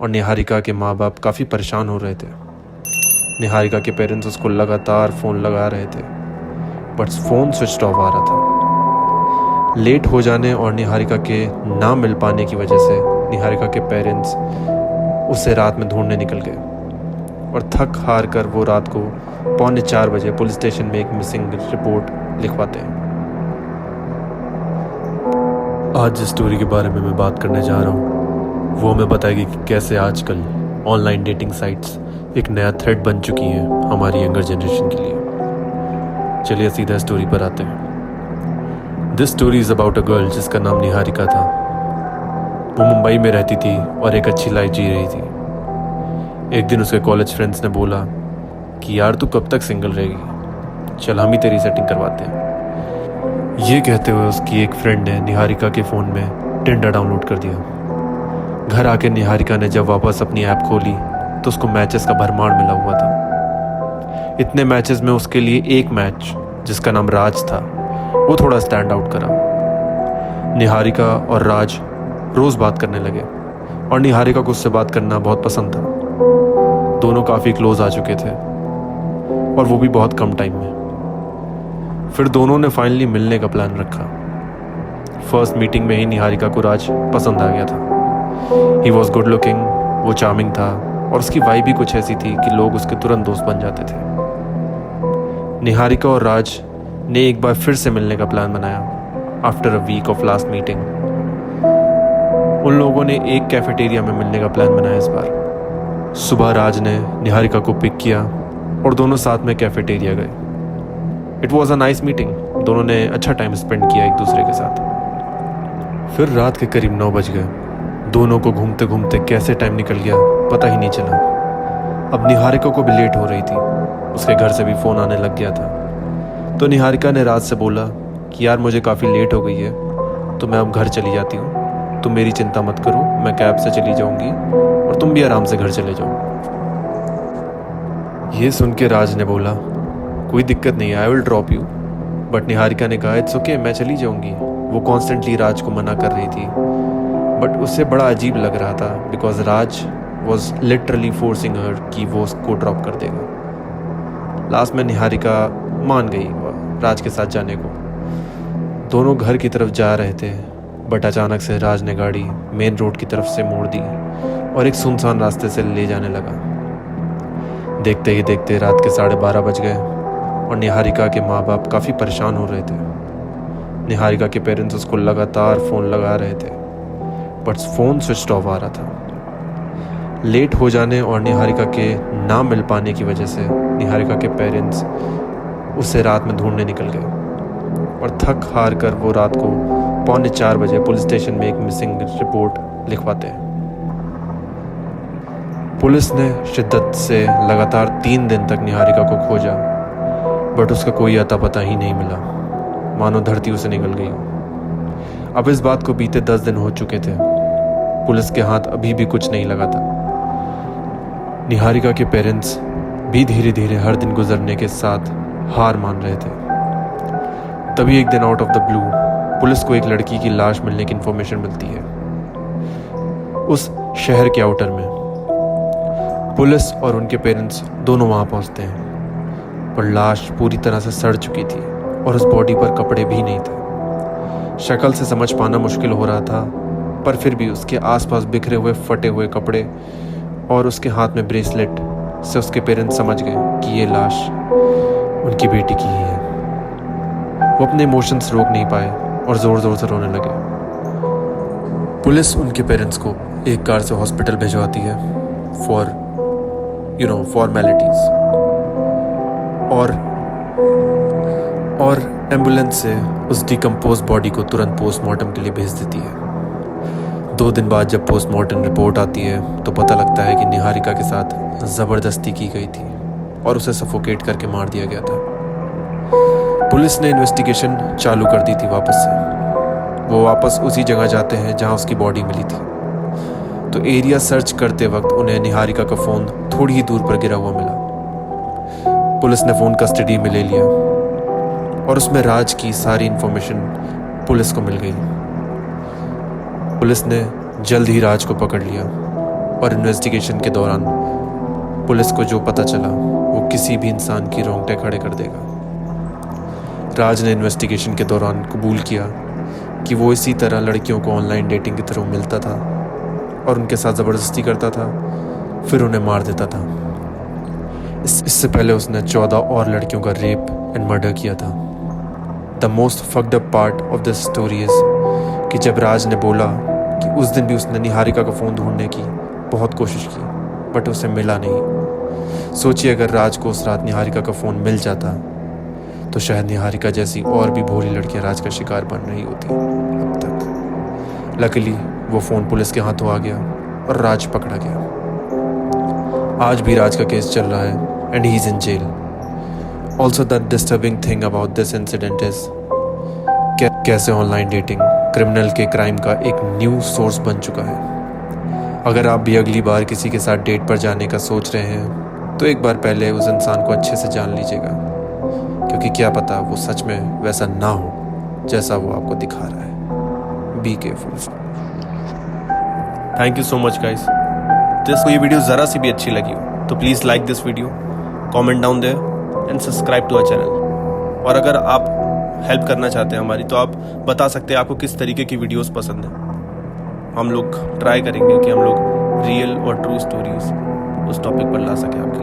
और निहारिका के माँ बाप काफ़ी परेशान हो रहे थे। निहारिका के पेरेंट्स उसको लगातार फ़ोन लगा रहे थे, बट फ़ोन स्विच ऑफ आ रहा था। लेट हो जाने और निहारिका के ना मिल पाने की वजह से निहारिका के पेरेंट्स उसे रात में ढूंढने निकल गए और थक हार कर वो रात को 3:45 बजे पुलिस स्टेशन में एक मिसिंग रिपोर्ट लिखवाते हैं। आज जिस स्टोरी के बारे में मैं बात करने जा रहा हूँ वो हमें बताएगी कि कैसे आजकल ऑनलाइन डेटिंग साइट्स एक नया थ्रेड बन चुकी हैं हमारी यंगर जनरेशन के लिए। चलिए सीधा स्टोरी पर आते हैं। This story is about a girl जिसका नाम निहारिका था। वो मुंबई में रहती थी और एक अच्छी लाइफ जी रही थी। एक दिन उसके कॉलेज फ्रेंड्स ने बोला कि यार तू कब तक सिंगल रहेगी, चल हम ही तेरी सेटिंग करवाते हैं। ये कहते हुए उसकी एक फ्रेंड ने निहारिका के फ़ोन में टिंडर डाउनलोड कर दिया। घर आके निहारिका ने जब वापस अपनी ऐप खोली तो उसको मैचेस का भरमार मिला हुआ था। इतने मैचेस में उसके लिए एक मैच जिसका नाम राज था वो थोड़ा स्टैंड आउट करा। निहारिका और राज रोज़ बात करने लगे और निहारिका को उससे बात करना बहुत पसंद था। दोनों काफ़ी क्लोज आ चुके थे और वो भी बहुत कम टाइम में। फिर दोनों ने फाइनली मिलने का प्लान रखा। फर्स्ट मीटिंग में ही निहारिका को राज पसंद आ गया था। ही वॉज गुड लुकिंग, वो चार्मिंग था और उसकी वाइब भी कुछ ऐसी थी कि लोग उसके तुरंत दोस्त बन जाते थे। निहारिका और राज ने एक बार फिर से मिलने का प्लान बनाया after a week of last meeting. उन लोगों ने एक कैफेटेरिया में मिलने का प्लान बनाया इस बार। सुबह राज ने निहारिका को पिक किया और दोनों साथ में कैफेटेरिया गए। It was a nice meeting. दोनों ने अच्छा टाइम स्पेंड किया एक दूसरे के साथ। फिर रात के करीब 9 बज गए। दोनों को घूमते घूमते कैसे टाइम निकल गया पता ही नहीं चला। अब निहारिका को भी लेट हो रही थी, उसके घर से भी फ़ोन आने लग गया था। तो निहारिका ने राज से बोला कि यार मुझे काफ़ी लेट हो गई है तो मैं अब घर चली जाती हूँ, तुम मेरी चिंता मत करो, मैं कैब से चली जाऊँगी और तुम भी आराम से घर चले जाओ। ये सुन के राज ने बोला कोई दिक्कत नहीं है, I will drop you. But Niharika ने कहा इट्स ओके, मैं चली जाऊँगी। वो कॉन्स्टेंटली राज को मना कर रही थी बट उससे बड़ा अजीब लग रहा था because Raj was literally forcing her कि वो उसको ड्रॉप कर देगा। लास्ट में निहारिका मान गई राज के साथ जाने को। दोनों घर की तरफ जा रहे थे बट अचानक से राज ने गाड़ी मेन रोड की तरफ से मोड़ दी और एक सुनसान रास्ते से ले जाने लगा। देखते ही देखते रात के 12:30 बज गए और निहारिका के माँ बाप काफ़ी परेशान हो रहे थे। निहारिका के पेरेंट्स उसको लगातार फ़ोन लगा रहे थे बट फ़ोन स्विच ऑफ आ रहा था। लेट हो जाने और निहारिका के ना मिल पाने की वजह से निहारिका के पेरेंट्स उसे रात में ढूंढने निकल गए और थक हार कर वो रात को 3:45 बजे पुलिस स्टेशन में एक मिसिंग रिपोर्ट लिखवाते हैं। पुलिस ने शिद्दत से लगातार 3 दिन तक निहारिका को खोजा बट उसका कोई अता पता ही नहीं मिला, मानो धरती उसे निकल गई। अब इस बात को बीते 10 दिन हो चुके थे। पुलिस के हाथ अभी भी कुछ नहीं लगा था। निहारिका के पेरेंट्स भी धीरे धीरे हर दिन गुजरने के साथ हार मान रहे थे। तभी एक दिन out of the blue police को एक लड़की की लाश मिलने की इन्फॉर्मेशन मिलती है उस शहर के आउटर में। पुलिस और उनके पेरेंट्स दोनों वहाँ पहुँचते हैं पर लाश पूरी तरह से सड़ चुकी थी और उस बॉडी पर कपड़े भी नहीं थे। शक्ल से समझ पाना मुश्किल हो रहा था पर फिर भी उसके आसपास बिखरे हुए फटे हुए कपड़े और उसके हाथ में ब्रेसलेट से उसके पेरेंट्स समझ गए कि ये लाश उनकी बेटी की ही है। वो अपने इमोशंस रोक नहीं पाए और ज़ोर ज़ोर से रोने लगे। पुलिस उनके पेरेंट्स को एक कार से हॉस्पिटल भिजवाती है फॉर फॉर्मेलिटीज़ और एम्बुलेंस से उस डिकम्पोज बॉडी को तुरंत पोस्टमार्टम के लिए भेज देती है। 2 दिन बाद जब पोस्टमार्टम रिपोर्ट आती है तो पता लगता है कि निहारिका के साथ ज़बरदस्ती की गई थी और उसे सफोकेट करके मार दिया गया था। पुलिस ने इन्वेस्टिगेशन चालू कर दी थी वापस से। वो वापस उसी जगह जाते हैं जहां उसकी बॉडी मिली थी। तो एरिया सर्च करते वक्त उन्हें निहारिका का फ़ोन थोड़ी ही दूर पर गिरा हुआ मिला। पुलिस ने फ़ोन कस्टडी में ले लिया और उसमें राज की सारी इन्फॉर्मेशन पुलिस को मिल गई। पुलिस ने जल्द ही राज को पकड़ लिया और इन्वेस्टिगेशन के दौरान पुलिस को जो पता चला वो किसी भी इंसान की रोंगटे खड़े कर देगा। राज ने इन्वेस्टिगेशन के दौरान कबूल किया कि वो इसी तरह लड़कियों को ऑनलाइन डेटिंग के थ्रू मिलता था और उनके साथ ज़बरदस्ती करता था, फिर उन्हें मार देता था। इससे पहले उसने 14 और लड़कियों का रेप एंड मर्डर किया था। The most fucked up part of this story is कि जब राज ने बोला कि उस दिन भी उसने निहारिका का फ़ोन ढूंढने की बहुत कोशिश की बट उसे मिला नहीं। सोचिए अगर राज को उस रात निहारिका का फ़ोन मिल जाता तो शायद निहारिका जैसी और भी भोली लड़कियां राज का शिकार बन रही होती अब तक। लकीली वो फ़ोन पुलिस के हाथों आ गया और राज पकड़ा गया। आज भी राज का केस चल रहा है and he is in jail. Also the disturbing thing about this incident is कैसे ऑनलाइन डेटिंग क्रिमिनल के क्राइम का एक न्यू सोर्स बन चुका है। अगर आप भी अगली बार किसी के साथ डेट पर जाने का सोच रहे हैं तो एक बार पहले उस इंसान को अच्छे से जान लीजिएगा, क्योंकि क्या पता वो सच में वैसा ना हो जैसा वो आपको दिखा रहा है। Be careful. Thank you so much guys. ये वीडियो ज़रा सी भी अच्छी लगी हो तो please like this video, comment down there and subscribe to our channel. और अगर आप हेल्प करना चाहते हैं हमारी तो आप बता सकते हैं आपको किस तरीके की वीडियोस पसंद है। हम लोग ट्राई करेंगे कि हम लोग रियल और ट्रू स्टोरीज उस टॉपिक पर ला सकें आपके